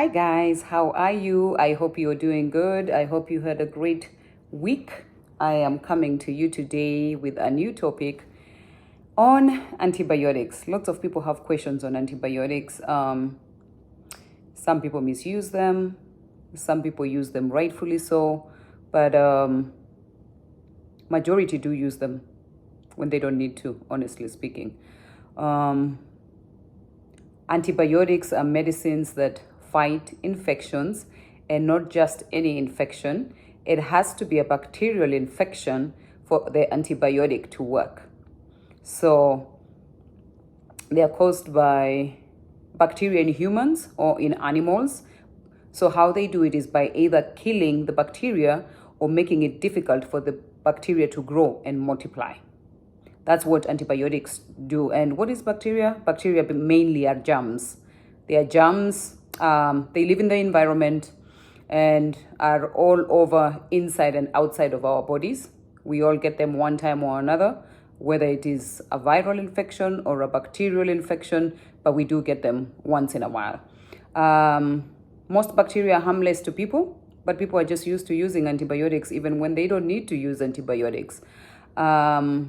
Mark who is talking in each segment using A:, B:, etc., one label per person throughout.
A: Hi guys, how are you? I hope you're doing good. I hope you had a great week. I am coming to you today with a new topic on antibiotics. Lots of people have questions on antibiotics. Some people misuse them, some people use them rightfully so, but majority do use them when they don't need to, honestly speaking. Antibiotics are medicines that fight infections, and not just any infection. It has to be a bacterial infection for the antibiotic to work. So they are caused by bacteria in humans or in animals. So how they do it is by either killing the bacteria or making it difficult for the bacteria to grow and multiply. That's what antibiotics do. And what is bacteria? Bacteria mainly are germs. They are germs. They live in the environment and are all over inside and outside of our bodies. We all get them one time or another, whether it is a viral infection or a bacterial infection, but we do get them once in a while. Most bacteria are harmless to people, but people are just used to using antibiotics even when they don't need to use antibiotics. You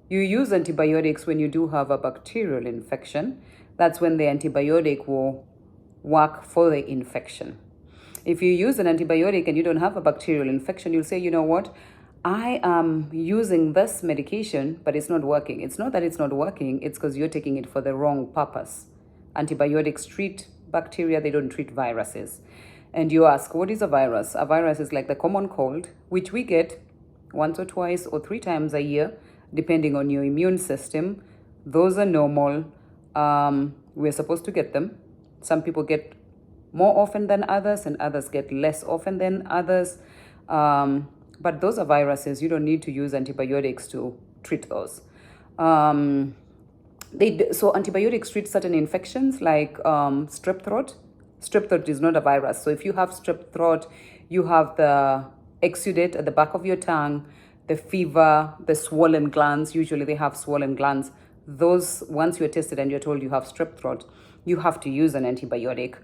A: use antibiotics when you do have a bacterial infection. That's when the antibiotic will work for the infection. If you use an antibiotic and you don't have a bacterial infection, you'll say, you know what, I am using this medication, but it's not working. It's not that it's not working, it's because you're taking it for the wrong purpose. Antibiotics treat bacteria, they don't treat viruses. And you ask, what is a virus? A virus is like the common cold, which we get once or twice or 3 times a year, depending on your immune system. Those are normal. We're supposed to get them. Some people get more often than others, and others get less often than others. But those are viruses. You don't need to use antibiotics to treat those. So antibiotics treat certain infections like strep throat. Strep throat is not a virus. So if you have strep throat, you have the exudate at the back of your tongue, the fever, the swollen glands. Usually they have swollen glands. Those, once you're tested and you're told you have strep throat, you have to use an antibiotic.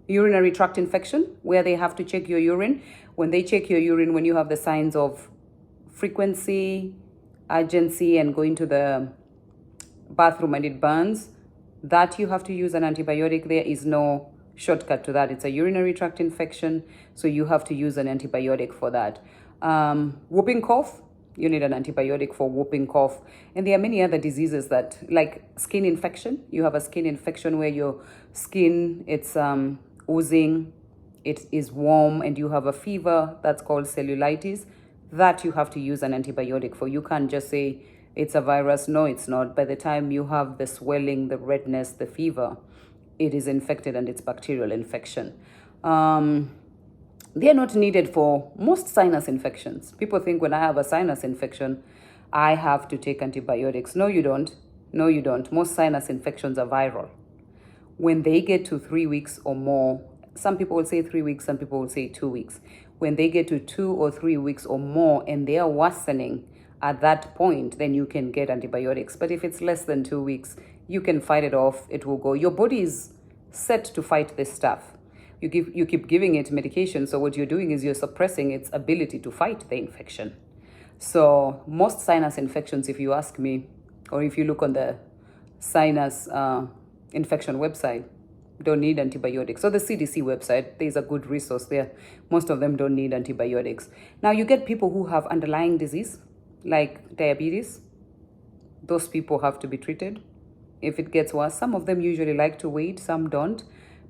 A: Urinary tract infection, where they have to check your urine. When they check your urine, when you have the signs of frequency, urgency, and going to the bathroom and it burns, that you have to use an antibiotic. There is no shortcut to that. It's a urinary tract infection, so you have to use an antibiotic for that. Whooping cough, you need an antibiotic for whooping cough. And there are many other diseases that, like skin infection. You have a skin infection where your skin, it's oozing, it is warm, and you have a fever. That's called cellulitis. That you have to use an antibiotic for. You can't just say it's a virus. No, it's not. By the time you have the swelling, the redness, the fever, it is infected and it's bacterial infection. They are not needed for most sinus infections. People think when I have a sinus infection, I have to take antibiotics. No, you don't. No, you don't. Most sinus infections are viral. When they get to 3 weeks or more, some people will say 3 weeks, some people will say 2 weeks. When they get to 2 or 3 weeks or more and they are worsening at that point, then you can get antibiotics. But if it's less than 2 weeks, you can fight it off. It will go. Your body is set to fight this stuff. You keep giving it medication, so what you're doing is you're suppressing its ability to fight the infection. So most sinus infections, if you ask me, or if you look on the sinus infection website, don't need antibiotics. So the CDC website, there's a good resource there. Most of them don't need antibiotics. Now you get people who have underlying disease, like diabetes. Those people have to be treated. If it gets worse, some of them usually like to wait, some don't.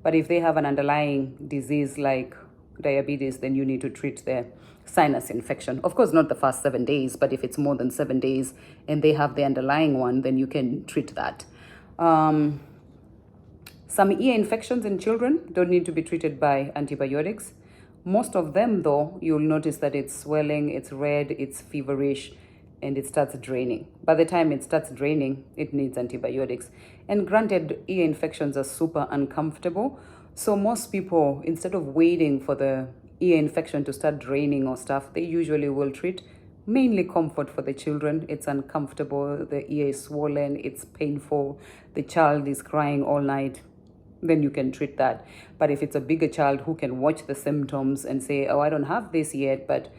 A: But if they have an underlying disease like diabetes, then you need to treat their sinus infection. Of course, not the first 7 days, but if it's more than 7 days and they have the underlying one, then you can treat that. Some ear infections in children don't need to be treated by antibiotics. Most of them, though, you'll notice that it's swelling, it's red, it's feverish, and it starts draining. By the time it starts draining, it needs antibiotics. And granted, ear infections are super uncomfortable. So most people, instead of waiting for the ear infection to start draining or stuff, they usually will treat mainly comfort for the children. It's uncomfortable, the ear is swollen, it's painful, the child is crying all night. then you can treat that. But if it's a bigger child who can watch the symptoms and say, oh, I don't have this yet, but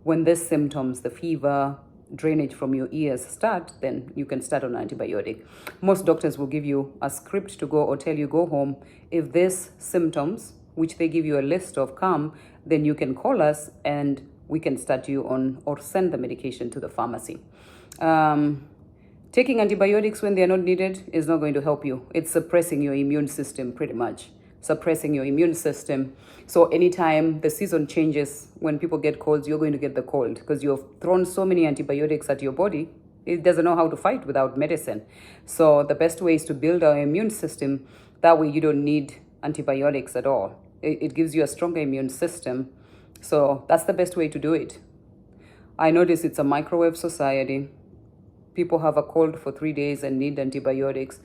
A: when these symptoms, the fever, drainage from your ears start, then you can start on antibiotic. Most doctors will give you a script to go or tell you go home. If these symptoms, which they give you a list of, come, then you can call us and we can start you on or send the medication to the pharmacy. Taking antibiotics when they're not needed is not going to help you. It's suppressing your immune system, pretty much. Suppressing your immune system. So anytime the season changes, when people get colds, you're going to get the cold because you've thrown so many antibiotics at your body. It doesn't know how to fight without medicine. So the best way is to build our immune system. That way you don't need antibiotics at all. It gives you a stronger immune system. So that's the best way to do it. I notice it's a microwave society. People have a cold for 3 days and need antibiotics.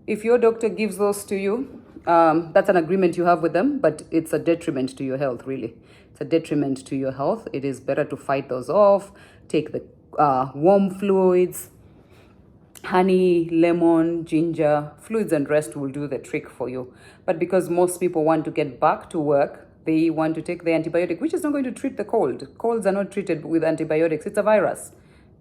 A: If your doctor gives those to you, that's an agreement you have with them, but it's a detriment to your health, really. It's a detriment to your health. It is better to fight those off, take the warm fluids, honey, lemon, ginger, fluids and rest will do the trick for you. But because most people want to get back to work, they want to take the antibiotic, which is not going to treat the cold. Colds are not treated with antibiotics. It's a virus.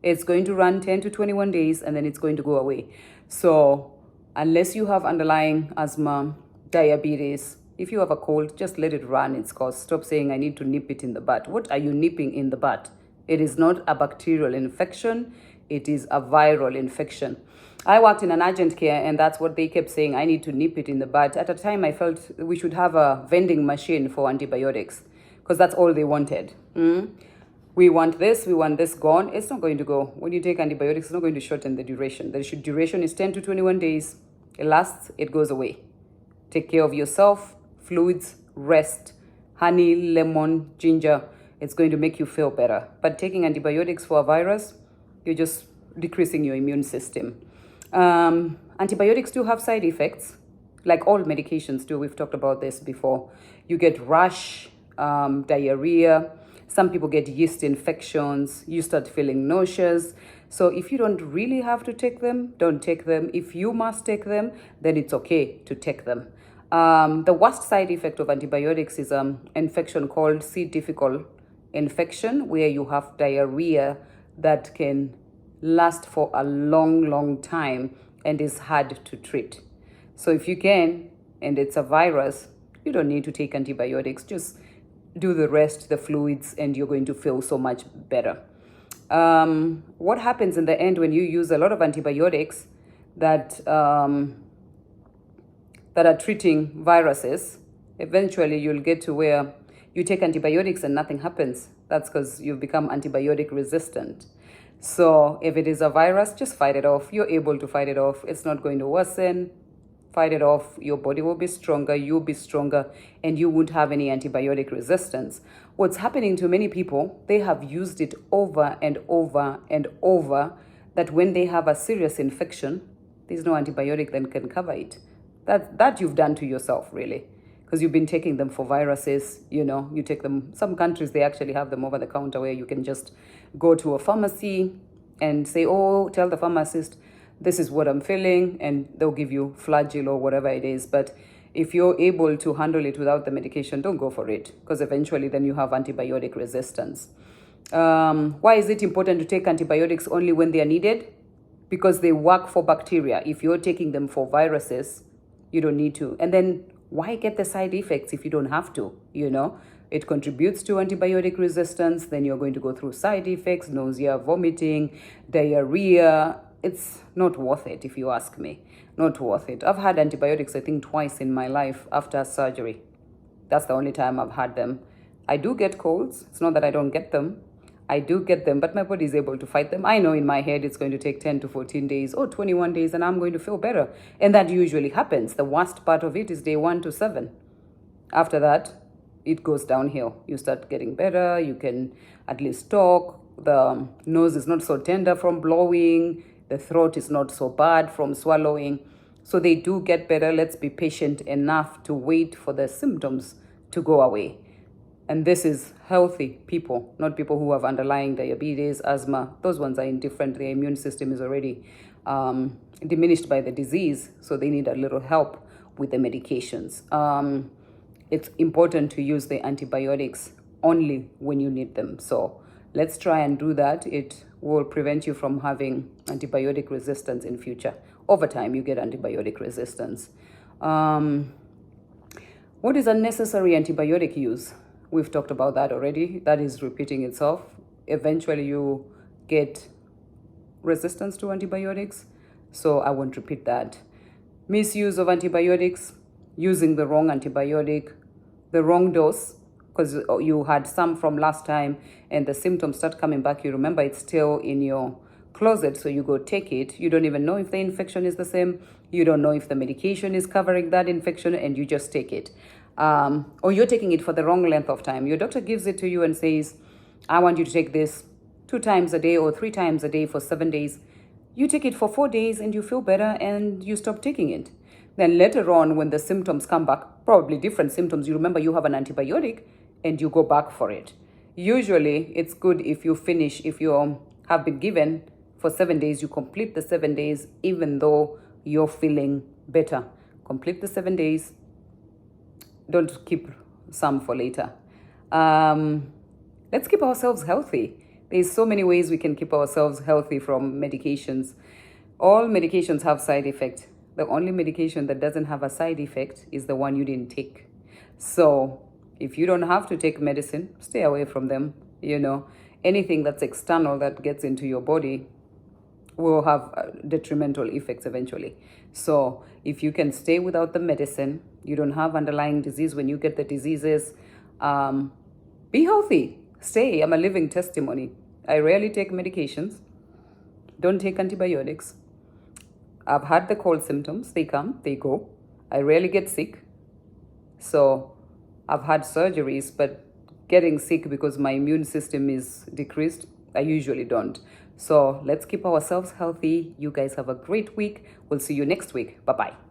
A: It's going to run 10 to 21 days and then it's going to go away. So unless you have underlying asthma, diabetes, if you have a cold, just let it run its course. Stop saying, I need to nip it in the bud. What are you nipping in the bud? It is not a bacterial infection. It is a viral infection. I worked in an urgent care and that's what they kept saying, I need to nip it in the bud. At a time, I felt we should have a vending machine for antibiotics because that's all they wanted. We want this gone. It's not going to go. When you take antibiotics, it's not going to shorten the duration. The duration is 10 to 21 days. It lasts, it goes away. Take care of yourself, fluids, rest, honey, lemon, ginger. It's going to make you feel better. But taking antibiotics for a virus, you're just decreasing your immune system. Antibiotics do have side effects, like all medications do. We've talked about this before. You get rash, diarrhea. Some people get yeast infections. You start feeling nauseous. So if you don't really have to take them, don't take them. If you must take them, then it's okay to take them. The worst side effect of antibiotics is an infection called C. difficile infection, where you have diarrhea that can last for a long time and is hard to treat. So if you can, and it's a virus, you don't need to take antibiotics. Just do the rest, the fluids, and you're going to feel so much better. What happens in the end when you use a lot of antibiotics that are treating viruses, eventually you'll get to where you take antibiotics and nothing happens. That's because you've become antibiotic resistant. So if it is a virus, just fight it off. You're able to fight it off. It's not going to worsen. Fight it off. Your body will be stronger. You'll be stronger, and you won't have any antibiotic resistance. What's happening to many people, they have used it over and over and over, that when they have a serious infection, there's no antibiotic that can cover it. That you've done to yourself, really, because you've been taking them for viruses. You take them. Some countries, they actually have them over the counter where you can just go to a pharmacy and say, oh, tell the pharmacist, this is what I'm feeling, and they'll give you Flagyl or whatever it is. But if you're able to handle it without the medication, don't go for it, because eventually then you have antibiotic resistance. Why is it important to take antibiotics only when they are needed? Because they work for bacteria. If you're taking them for viruses, you don't need to. And then why get the side effects if you don't have to? It contributes to antibiotic resistance. Then you're going to go through side effects, nausea, vomiting, diarrhea. It's not worth it, if you ask me. Not worth it. I've had antibiotics, I think, twice in my life after surgery. That's the only time I've had them. I do get colds. It's not that I don't get them. I do get them, but my body is able to fight them. I know in my head it's going to take 10 to 14 days or 21 days, and I'm going to feel better. And that usually happens. The worst part of it is day 1 to 7. After that, it goes downhill. You start getting better. You can at least talk. The nose is not so tender from blowing. The throat is not so bad from swallowing. So they do get better. Let's be patient enough to wait for the symptoms to go away. And this is healthy people, not people who have underlying diabetes, asthma. Those ones are indifferent. Their immune system is already diminished by the disease, so they need a little help with the medications. It's important to use the antibiotics only when you need them. So let's try and do that. It will prevent you from having antibiotic resistance in future. Over time, you get antibiotic resistance. What is unnecessary antibiotic use? We've talked about that already. That is repeating itself. Eventually, you get resistance to antibiotics. So I won't repeat that. Misuse of antibiotics, using the wrong antibiotic, the wrong dose, because you had some from last time and the symptoms start coming back. You remember it's still in your closet, so you go take it. You don't even know if the infection is the same. You don't know if the medication is covering that infection, and you just take it. Or you're taking it for the wrong length of time. Your doctor gives it to you and says, I want you to take this 2 times a day or 3 times a day for 7 days. You take it for 4 days and you feel better and you stop taking it. Then later on, when the symptoms come back, probably different symptoms, you remember you have an antibiotic and you go back for it. Usually, it's good if you finish, if you have been given for 7 days, you complete the 7 days, even though you're feeling better. Complete the 7 days. Don't keep some for later. Let's keep ourselves healthy. There's so many ways we can keep ourselves healthy from medications. All medications have side effects. The only medication that doesn't have a side effect is the one you didn't take. So if you don't have to take medicine, stay away from them. Anything that's external that gets into your body will have detrimental effects eventually. So if you can stay without the medicine, you don't have underlying disease when you get the diseases, be healthy. Stay. I'm a living testimony. I rarely take medications. Don't take antibiotics. I've had the cold symptoms. They come, they go. I rarely get sick. So I've had surgeries, but getting sick because my immune system is decreased, I usually don't. So let's keep ourselves healthy. You guys have a great week. We'll see you next week. Bye-bye.